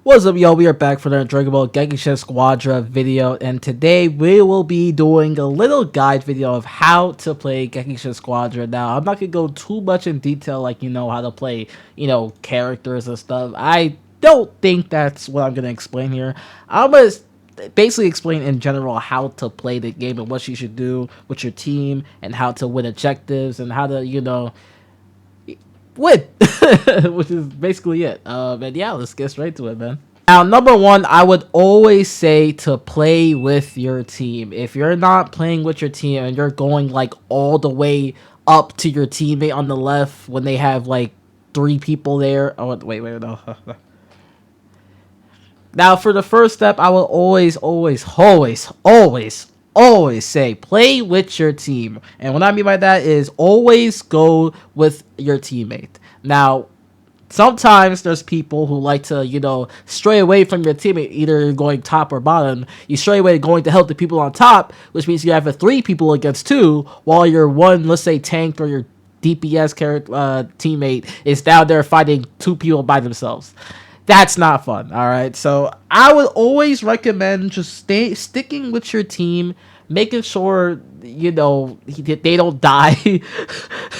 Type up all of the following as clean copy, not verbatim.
What's up, y'all? We are back for the Dragon Ball Gekishin Squadra video, and today we will be doing a little guide video of how to play Gekishin Squadra. Now, I'm not gonna go too much in detail, like, how to play, characters and stuff. I don't think that's what I'm gonna explain here. I'm gonna basically explain in general how to play the game and what you should do with your team, and how to win objectives, and how to, win, which is basically it. And yeah, let's get straight to it, man. Now, number one, I would always say to play with your team. If you're not playing with your team and you're going like all the way up to your teammate on the left when they have like three people there. Oh, wait, no. Now, for the first step, I will always say play with your team. And what I mean by that is always go with your teammate. Now, sometimes there's people who like to, stray away from your teammate, either going top or bottom. You stray away going to help the people on top, which means you have a 3 people against 2, while your one, let's say, tank or your DPS character teammate is down there fighting 2 people by themselves. That's not fun, all right? So I would always recommend just sticking with your team, making sure, they don't die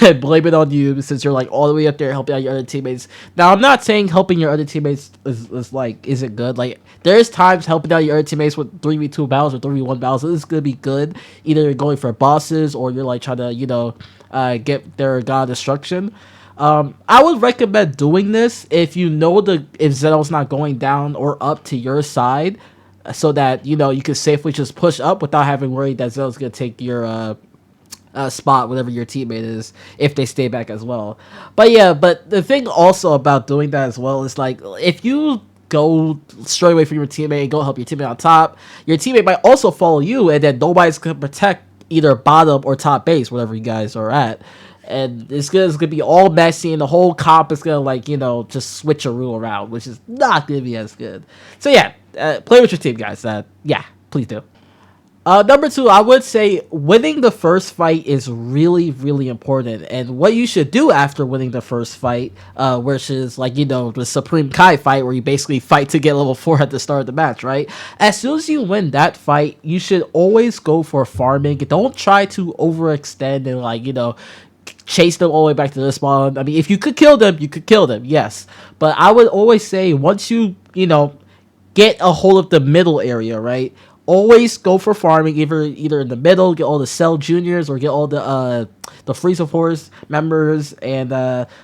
and blame it on you since you're like all the way up there helping out your other teammates. Now, I'm not saying helping your other teammates isn't good. Like, there's times helping out your other teammates with 3v2 battles or 3v1 battles is gonna be good. Either you're going for bosses or you're like trying to, get their god destruction. I would recommend doing this if you know if Zeno's not going down or up to your side, so that you can safely just push up without having worried that Zeno's gonna take your spot, whatever your teammate is, if they stay back as well. But yeah, but the thing also about doing that as well is like if you go straight away from your teammate and go help your teammate on top, your teammate might also follow you, and then nobody's gonna protect either bottom or top base, whatever you guys are at. And it's gonna be all messy, and the whole comp is gonna just switch a rule around, which is not gonna be as good. So yeah, play with your team, guys. Yeah, please do. Number 2, I would say winning the first fight is really, really important. And what you should do after winning the first fight, which is like, the Supreme Kai fight where you basically fight to get level 4 at the start of the match, right? As soon as you win that fight, you should always go for farming. Don't try to overextend and chase them all the way back to the spawn. I mean, if you could kill them, you could kill them, yes. But I would always say once you, get a hold of the middle area, right? Always go for farming, either in the middle, get all the Cell Juniors, or get all the Frieza Force members, and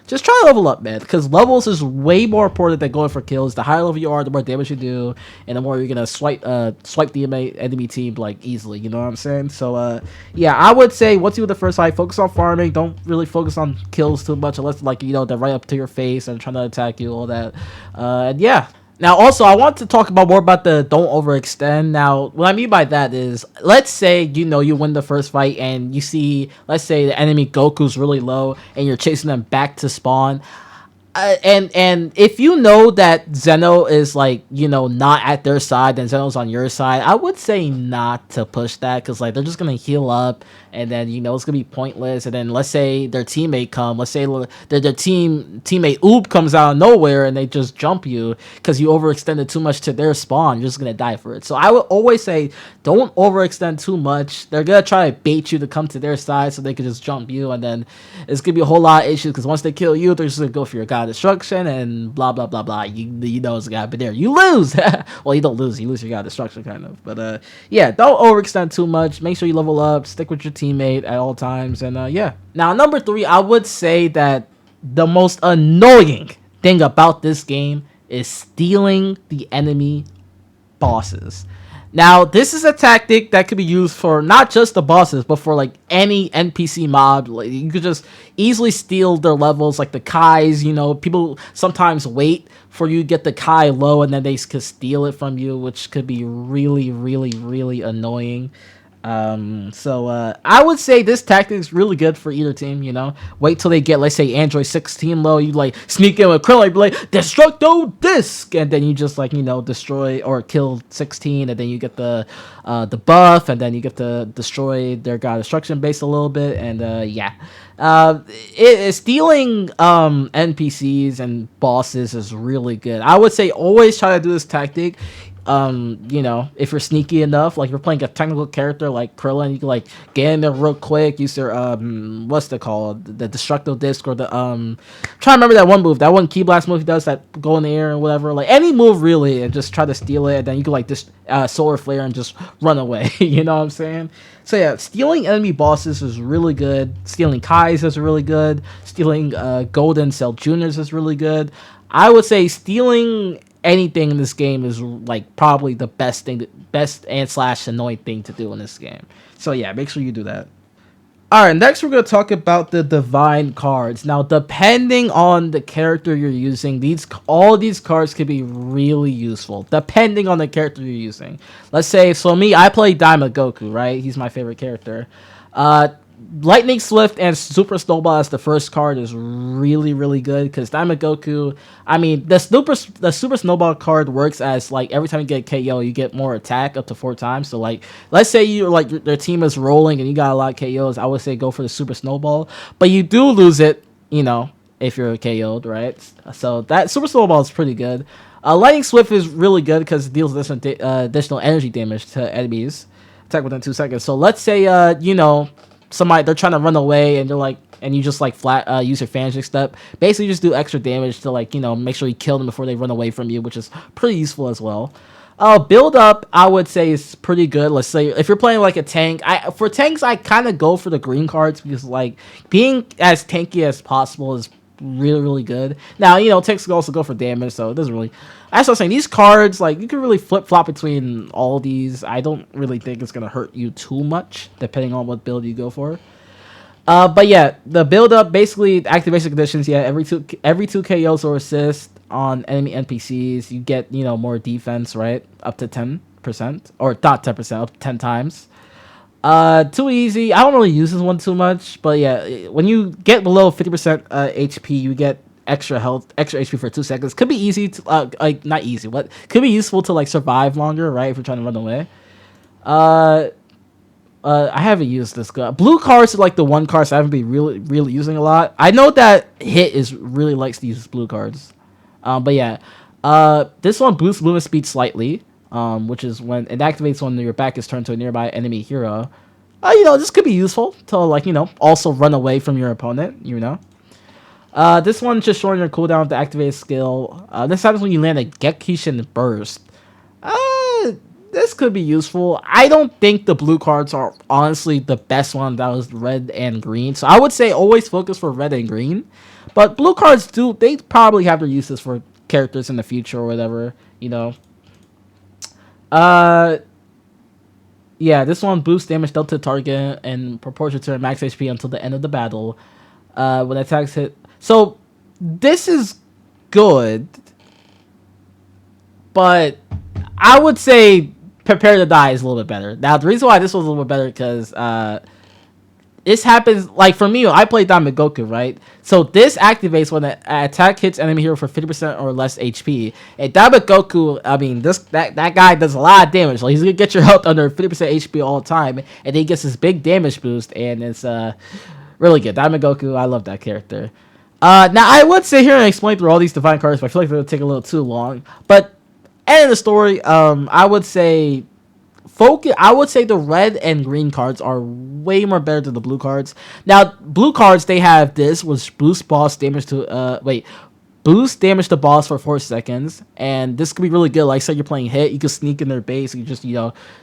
just try to level up, man. Because levels is way more important than going for kills. The higher level you are, the more damage you do, and the more you're gonna swipe the enemy team like easily. You know what I'm saying? So yeah, I would say once you do the first fight, focus on farming. Don't really focus on kills too much, unless they're right up to your face and trying to attack you, all that. And yeah. Now, also, I want to talk more about the don't overextend. Now, what I mean by that is, let's say, you win the first fight and you see, let's say the enemy Goku's really low and you're chasing them back to spawn. And if you know that Zeno is not at their side and Zeno's on your side, I would say not to push that, because they're just gonna heal up, and then it's gonna be pointless. And then let's say their teammate let's say their teammate Oob comes out of nowhere and they just jump you because you overextended too much to their spawn. You're just gonna die for it. So I would always say don't overextend too much. They're gonna try to bait you to come to their side so they can just jump you, and then it's gonna be a whole lot of issues, because once they kill you, they're just gonna go for your god destruction and blah blah blah blah. It's gonna happen there. You lose. Well, you don't lose. You lose your god destruction, kind of. But yeah, don't overextend too much. Make sure you level up. Stick with your teammate at all times. And yeah. Now, number 3, I would say that the most annoying thing about this game is stealing the enemy bosses. Now, this is a tactic that could be used for not just the bosses, but for any NPC mob. You could just easily steal their levels, like the Kais. People sometimes wait for you to get the Kai low, and then they could steal it from you, which could be really, really, really annoying. I would say this tactic is really good for either team. Wait till they get, let's say, Android 16 low. You like sneak in with Krillin, be like Destructo Disc, and then you just like destroy or kill 16, and then you get the buff, and then you get to destroy their god destruction base a little bit, and yeah. Stealing NPCs and bosses is really good. I would say always try to do this tactic. If you're sneaky enough, like if you're playing a technical character like Krillin, you can like get in there real quick, use their what's it called, the destructo disc, or the try to remember that one move, that one key blast move he does, that go in the air and whatever, like any move really, and just try to steal it, and then you can like this solar flare and just run away. You know what I'm saying? So yeah, stealing enemy bosses is really good. Stealing Kais is really good. Stealing Golden Cell Juniors is really good. I would say stealing anything in this game is like probably the best and slash annoying thing to do in this game. So yeah, make sure you do that. All right, next we're going to talk about the divine cards. Now, depending on the character you're using, all these cards can be really useful, depending on the character you're using. Let's say, so me, I play Daima Goku, right? He's my favorite character. Lightning Swift and Super Snowball as the first card is really, really good, because Daima Goku, I mean, the Super Snowball card works as, like, every time you get KO, you get more attack up to 4 times. So, like, let's say their team is rolling and you got a lot of KOs, I would say go for the Super Snowball. But you do lose it, if you're KO'd, right? So that Super Snowball is pretty good. Lightning Swift is really good because it deals additional energy damage to enemies. Attack within 2 seconds. So let's say, somebody, they're trying to run away, and they're like, and you just like flat use your Fangic step. Basically, just do extra damage to like make sure you kill them before they run away from you, which is pretty useful as well. Build up, I would say, is pretty good. Let's say if you're playing like a tank, for tanks I kind of go for the green cards, because like being as tanky as possible is really, really good. Now, tanks can also go for damage, so it doesn't really. As I was saying, these cards, like, you can really flip-flop between all these. I don't really think it's going to hurt you too much, depending on what build you go for. But yeah, the build-up, basically, activation conditions, yeah, every two KOs or assists on enemy NPCs, you get, more defense, right? Up to 10%. Or not 10%, up to 10 times. Too easy. I don't really use this one too much, but yeah, when you get below 50% HP, you get extra health, extra HP for 2 seconds. Could be easy to like, not easy, but could be useful to like survive longer, right? If you're trying to run away. I haven't used this guy. Blue cards are like the one cards I haven't been really using a lot. I know that Hit is really likes to use blue cards. But yeah, this one boosts movement speed slightly. Which is when it activates when your back is turned to a nearby enemy hero. This could be useful to like, also run away from your opponent, This one's just shortening your cooldown to activate a skill. This happens when you land a Gekishin burst. This could be useful. I don't think the blue cards are honestly the best one. That was red and green. So I would say always focus for red and green. But blue cards they probably have their uses for characters in the future or whatever, Yeah, this one boosts damage dealt to the target in proportion to their max HP until the end of the battle. When attacks hit. So, this is good. But I would say Prepare to Die is a little bit better. Now, the reason why this was a little bit better because this happens, like for me, I play Daima Goku, right? So this activates when an attack hits enemy hero for 50% or less HP. And Daima Goku, I mean, that guy does a lot of damage. Like, he's gonna get your health under 50% HP all the time, and then he gets this big damage boost, and it's really good. Daima Goku, I love that character. Now I would sit here and explain through all these divine cards, but I feel like it would take a little too long. But end of the story, I would say the red and green cards are way more better than the blue cards. Now, blue cards, they have this, which boosts boss damage to boost damage to boss for 4 seconds, and this could be really good. Like, say you're playing Hit, you can sneak in their base, you just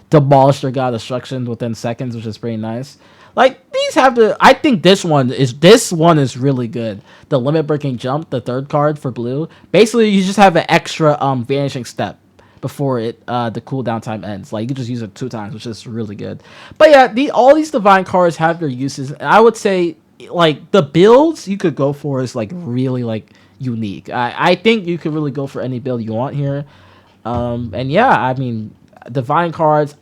demolish their god destruction within seconds, which is pretty nice. Like, these have I think this one is really good. The limit breaking jump, the third card for blue. Basically, you just have an extra vanishing step before the cooldown time ends. Like, you can just use it 2 times, which is really good. But yeah, all these divine cards have their uses. And I would say, like, the builds you could go for is like really like unique. I think you could really go for any build you want here. And yeah, I mean, Divine cards.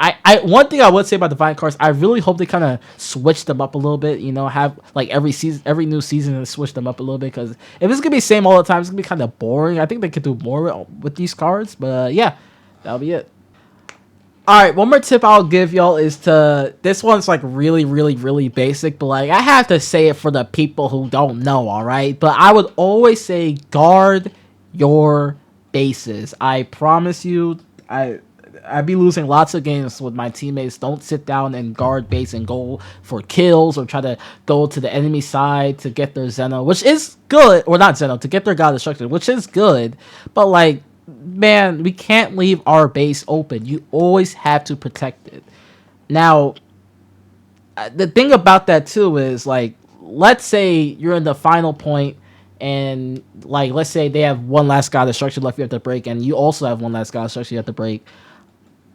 One thing I would say about divine cards, I really hope they kind of switch them up a little bit. You know, have like every season, every new season, and switch them up a little bit. Because if it's gonna be the same all the time, it's gonna be kind of boring. I think they could do more with these cards. But yeah, that'll be it. All right, one more tip I'll give y'all is this one's like really, really, really basic, but like I have to say it for the people who don't know. All right, but I would always say guard your bases. I promise you, I'd be losing lots of games with my teammates. Don't sit down and guard base and go for kills or try to go to the enemy side to get their Zeno, which is good, or not Zeno, to get their God Destruction, which is good. But like, man, we can't leave our base open. You always have to protect it. Now, the thing about that too is like, let's say you're in the final point and like let's say they have one last God Destruction left you have to break, and you also have one last God Destruction you have to break.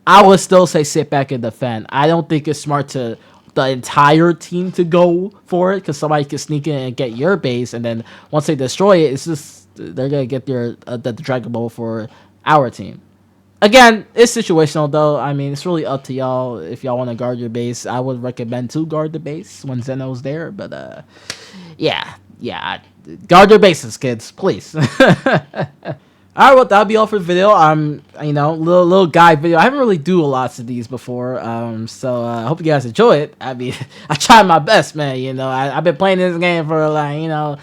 I would still say sit back and defend. I don't think it's smart to the entire team to go for it because somebody can sneak in and get your base, and then once they destroy it, it's just they're gonna get the Dragon Ball for our team. Again, it's situational though. I mean, it's really up to y'all if y'all want to guard your base. I would recommend to guard the base when Zeno's there, but yeah, guard your bases, kids, please. Alright, well, that'll be all for the video. Little guide video. I haven't really do a lot of these before, so I hope you guys enjoy it. I mean, I tried my best, man. I've been playing this game for like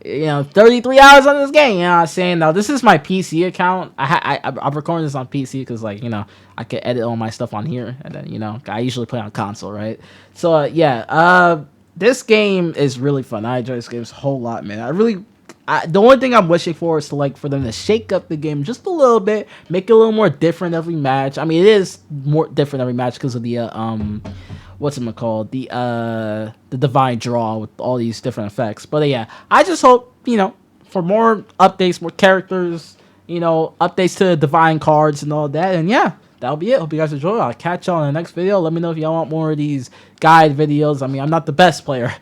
33 hours on this game. You know what I'm saying? Now, this is my PC account. I'm recording this on PC because I can edit all my stuff on here, and then I usually play on console, right? So this game is really fun. I enjoy this game a whole lot, man. The only thing I'm wishing for is for them to shake up the game just a little bit, make it a little more different every match. I mean, it is more different every match because of the what's it called, the divine draw with all these different effects. But yeah, I just hope for more updates, more characters, updates to the divine cards and all that. And yeah, that'll be it. Hope you guys enjoy. I'll catch y'all in the next video. Let me know if y'all want more of these guide videos. I mean, I'm not the best player.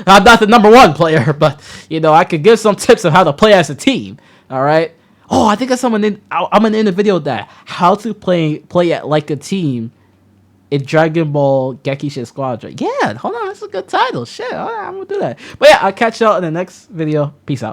I'm not the #1 player, but I could give some tips of how to play as a team. All right. Oh, I think I'm gonna end the video with that. How to play it like a team in Dragon Ball Gekishin Squadra. Yeah, hold on, that's a good title. Shit, all right, I'm gonna do that. But yeah, I'll catch y'all in the next video. Peace out.